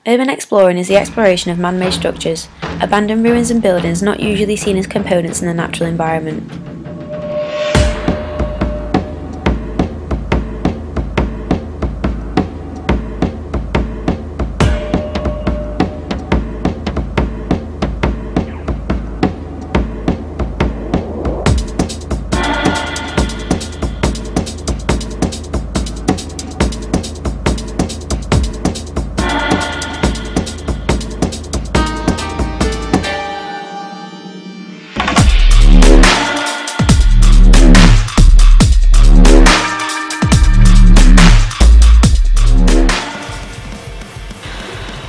Urban exploring is the exploration of man-made structures, abandoned ruins and buildings not usually seen as components in the natural environment.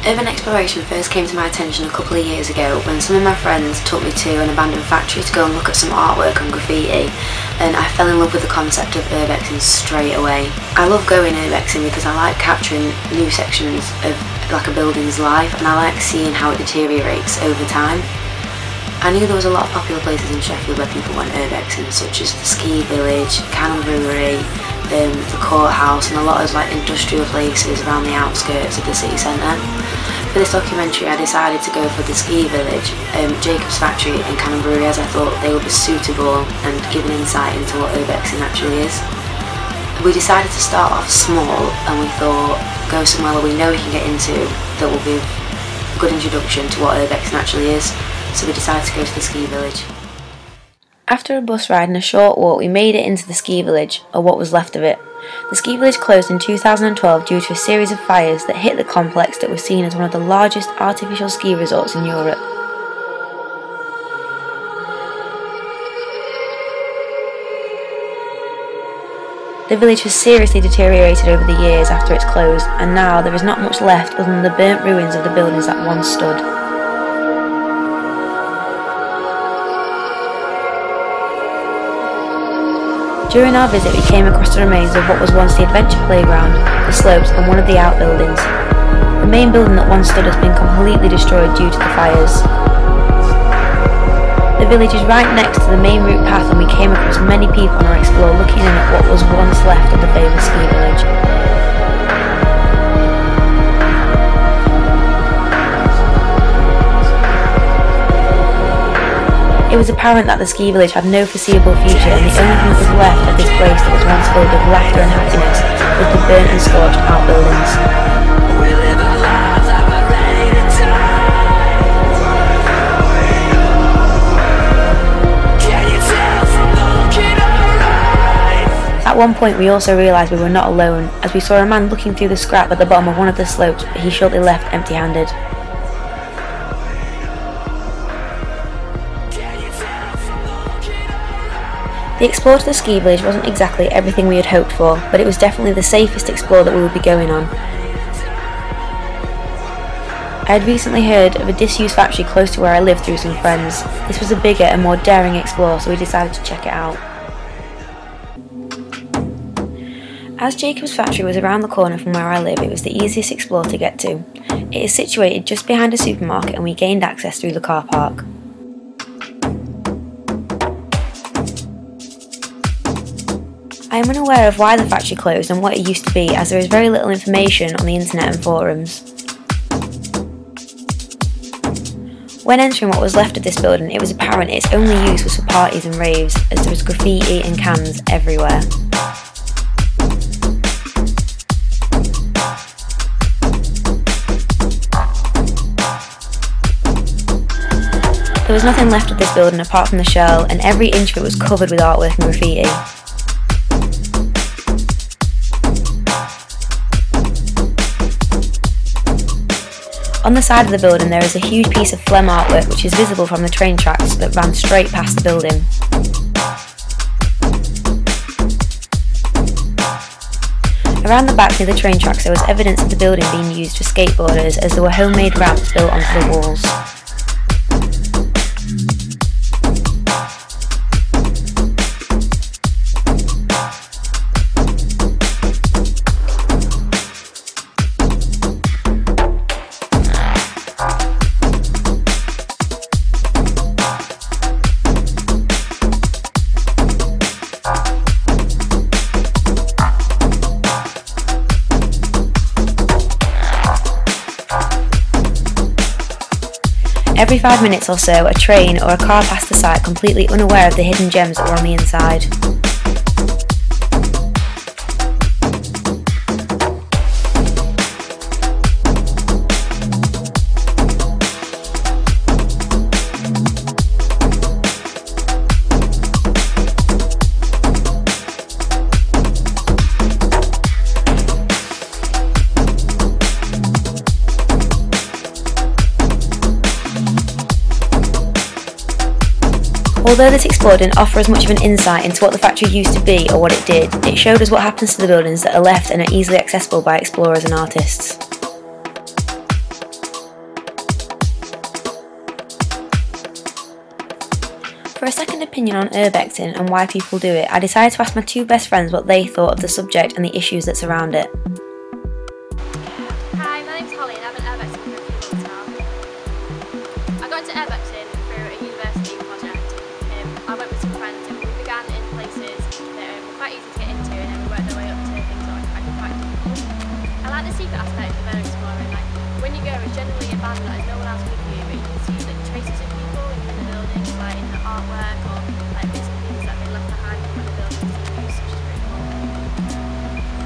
Urban exploration first came to my attention a couple of years ago when some of my friends took me to an abandoned factory to go and look at some artwork and graffiti, and I fell in love with the concept of urbexing straight away. I love going urbexing because I like capturing new sections of like a building's life, and I like seeing how it deteriorates over time. I knew there was a lot of popular places in Sheffield where people went urbexing, such as the ski village, Cannon Brewery, the courthouse, and a lot of like industrial places around the outskirts of the city centre. For this documentary I decided to go for the ski village, Jacob's factory and Cannon Brewery, as I thought they would be suitable and give an insight into what urbexing actually is. We decided to start off small, and we thought go somewhere where we know we can get into that will be a good introduction to what urbexing actually is, so we decided to go to the ski village. After a bus ride and a short walk, we made it into the ski village, or what was left of it. The ski village closed in 2012 due to a series of fires that hit the complex that was seen as one of the largest artificial ski resorts in Europe. The village has seriously deteriorated over the years after it's closed, and now there is not much left other than the burnt ruins of the buildings that once stood. During our visit we came across the remains of what was once the adventure playground, the slopes and one of the outbuildings. The main building that once stood has been completely destroyed due to the fires. The village is right next to the main route path, and we came across many people on our explore looking in at what was once left of the famous ski village. It was apparent that the ski village had no foreseeable future, and the only thing that was left of this place that was once filled with laughter and happiness was the burnt and scorched outbuildings. At one point we also realised we were not alone, as we saw a man looking through the scrap at the bottom of one of the slopes, but he shortly left empty-handed. The explore to the ski village wasn't exactly everything we had hoped for, but it was definitely the safest explore that we would be going on. I had recently heard of a disused factory close to where I lived through some friends. This was a bigger and more daring explore, so we decided to check it out. As Jacob's factory was around the corner from where I live, it was the easiest explore to get to. It is situated just behind a supermarket, and we gained access through the car park. I am unaware of why the factory closed and what it used to be, as there is very little information on the internet and forums. When entering what was left of this building, it was apparent its only use was for parties and raves, as there was graffiti and cans everywhere. There was nothing left of this building apart from the shell, and every inch of it was covered with artwork and graffiti. On the side of the building there is a huge piece of phlegm artwork which is visible from the train tracks that ran straight past the building. Around the back near the train tracks there was evidence of the building being used for skateboarders, as there were homemade ramps built onto the walls. Every 5 minutes or so, a train or a car passed the site completely unaware of the hidden gems that were on the inside. Although this explorer didn't offer as much of an insight into what the factory used to be or what it did, it showed us what happens to the buildings that are left and are easily accessible by explorers and artists. For a second opinion on urbexing and why people do it, I decided to ask my two best friends what they thought of the subject and the issues that surround it. Hi, my name's Holly and I've been urbexing for a few months now. I got into urbexing through a university project. I went with some friends and we began in places that were quite easy to get into, and then we worked our way up to things that are quite difficult. I like the secret aspect of urban exploring. Like, when you go, it's generally abandoned, like, no one else with you, but you can see like traces of people in the buildings, like in the artwork or like bits and pieces that have been left behind when the buildings are used, which is pretty cool.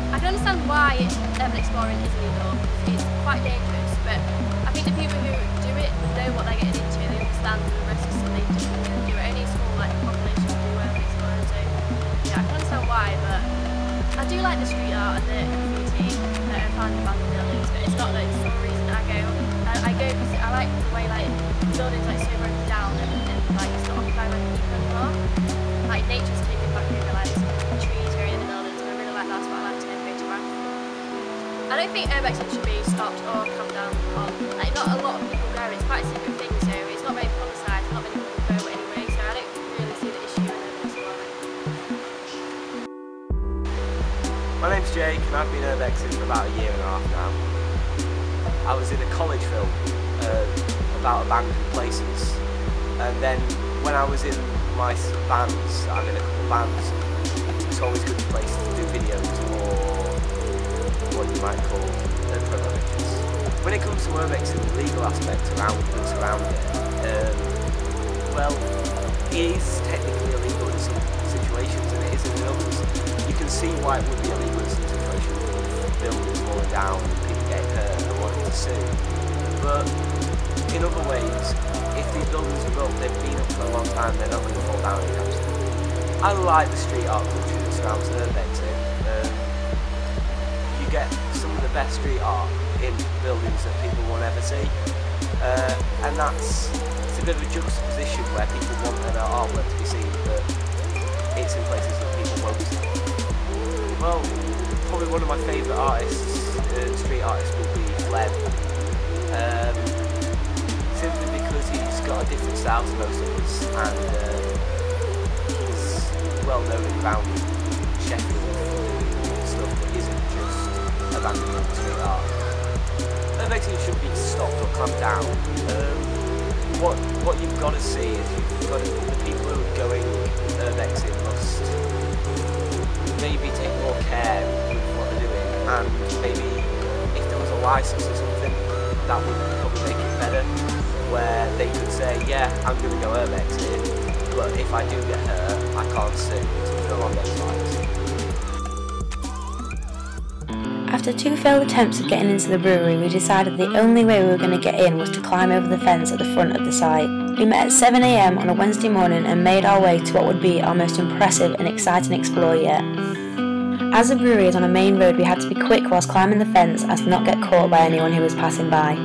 I can understand why urban exploring is illegal. It's quite dangerous, but I think the people who do it know what they're getting into. They understand the risks and they just do it. Only a small population do urban exploring, so yeah, I can understand why. But I do like the street art and the graffiti that I find about the buildings, but it's not like for some reason I go because I like the way like buildings like so broken down and like it's not occupied by people anymore. Like nature's taken back over, like trees growing in the buildings, and I really like that. So I like to photograph. I don't think urbexing should be stopped or come down on. Like, not a lot of people go. It's quite a secret thing, so it's not very publicised. Not many people go anyway, so I don't really see the issue in urban exploring. My name's Jake and I've been urbexing for about a year and a half now. I was in a college film about abandoned places, and then when I was in my bands, I'm in a couple of bands, it's always good places to do videos or what you might call promo pictures. When it comes to urbexing, the legal aspect around it, well, it is technically illegal in some situations and it isn't in others. You can see why it would be illegal in some situations with buildings falling down and people getting hurt and wanting to sue. But in other ways, if these buildings are built, they've been up for a long time, they're not going to fall down anytime soon. I like the street art culture that surrounds urbexing. You get some of the best street art in buildings that people won't ever see, and it's a bit of a juxtaposition where people want their artwork to be seen, but it's in places that people won't see. Well, probably one of my favourite artists, street artists, will be Flem, simply because he's got a different style to most of us, and he's well known around Sheffield and stuff that isn't just abandoned street art. Urbexing should be stopped or clamped down. What you've got to see is the people who are going urbexing must maybe take more care with what they're doing, and maybe if there was a license or something, that would probably make it better, where they could say, yeah, I'm going to go urbexing, but if I do get hurt, I can't sue. Something along those lines. After 2 failed attempts of getting into the brewery, we decided the only way we were going to get in was to climb over the fence at the front of the site. We met at 7 AM on a Wednesday morning and made our way to what would be our most impressive and exciting explore yet. As the brewery is on a main road, we had to be quick whilst climbing the fence as to not get caught by anyone who was passing by.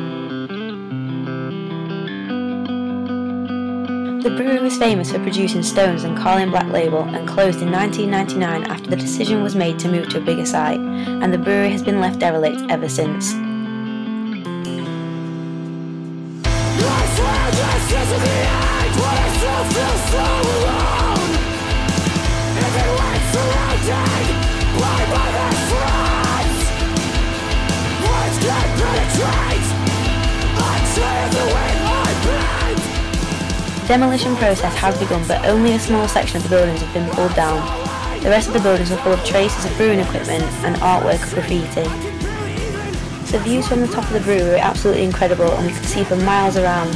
The brewery was famous for producing Stones and Carling Black Label and closed in 1999 after the decision was made to move to a bigger site, and the brewery has been left derelict ever since. The demolition process has begun, but only a small section of the buildings have been pulled down. The rest of the buildings were full of traces of brewing equipment and artwork of graffiti. The views from the top of the brewery were absolutely incredible and we could see for miles around.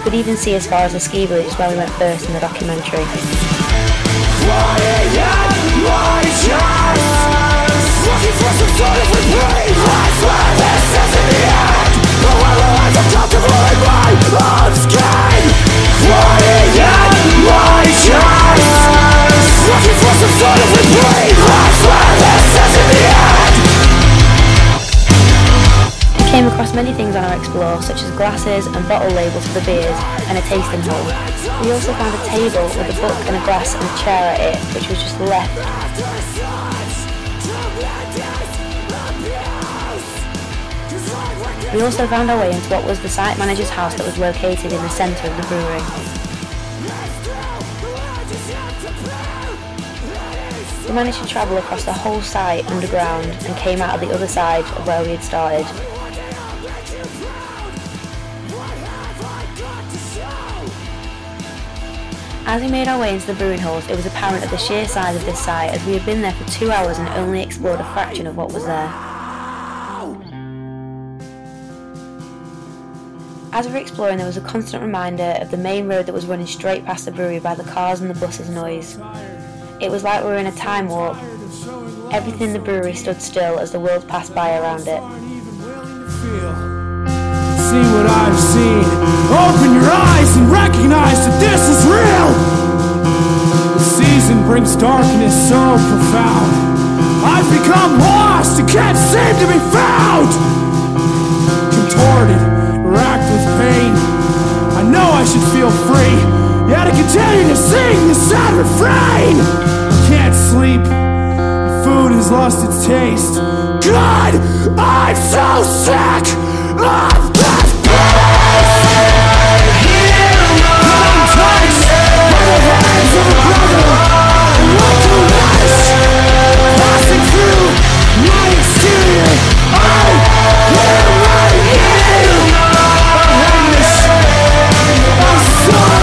could even see as far as the ski village where we went first in the documentary. We came across many things on our explore, such as glasses and bottle labels for the beers and a tasting hall. We also found a table with a book and a glass and a chair at it, which was just left. We also found our way into what was the site manager's house that was located in the centre of the brewery. We managed to travel across the whole site underground and came out of the other side of where we had started. As we made our way into the brewing halls, it was apparent of the sheer size of this site, as we had been there for 2 hours and only explored a fraction of what was there. As we were exploring, there was a constant reminder of the main road that was running straight past the brewery by the cars and the buses' noise. It was like we were in a time warp. Everything in the brewery stood still as the world passed by around it. See what I've seen. Open your eyes and recognize that this is real. The season brings darkness so profound. I've become lost and can't seem to be found. Contorted, racked with pain. I know I should feel free, yet I continue to sing the sad refrain. Can't sleep. Food has lost its taste. God, I'm so sick of this place. I'm touched by the hands of a brother. What to rush? Passing through my exterior. I am right here. A witness, a son,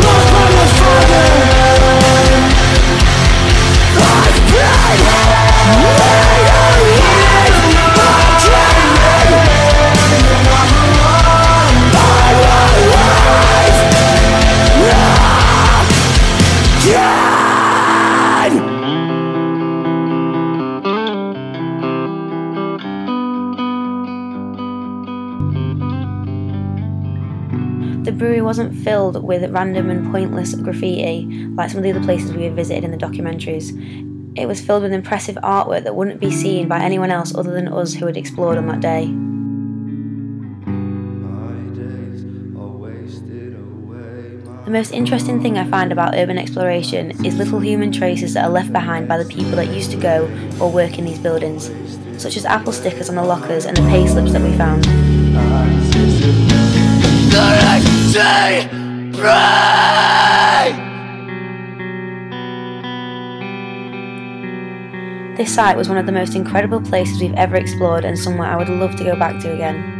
loved by my father. I've The brewery wasn't filled with random and pointless graffiti like some of the other places we had visited in the documentaries. It was filled with impressive artwork that wouldn't be seen by anyone else other than us who had explored on that day. The most interesting thing I find about urban exploration is little human traces that are left behind by the people that used to go or work in these buildings, such as apple stickers on the lockers and the pay slips that we found. This site was one of the most incredible places we've ever explored and somewhere I would love to go back to again.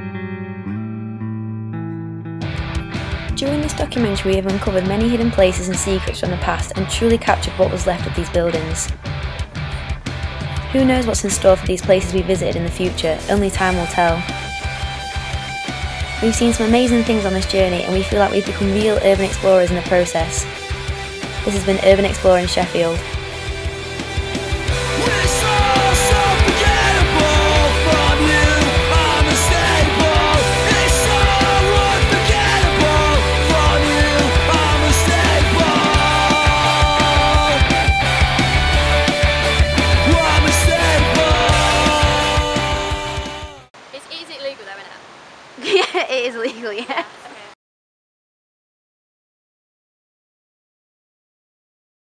During this documentary we have uncovered many hidden places and secrets from the past and truly captured what was left of these buildings. Who knows what's in store for these places we visited in the future, only time will tell. We've seen some amazing things on this journey and we feel like we've become real urban explorers in the process. This has been Urban Exploring Sheffield. Is it legal though, isn't it? Yeah, it is legal, yeah.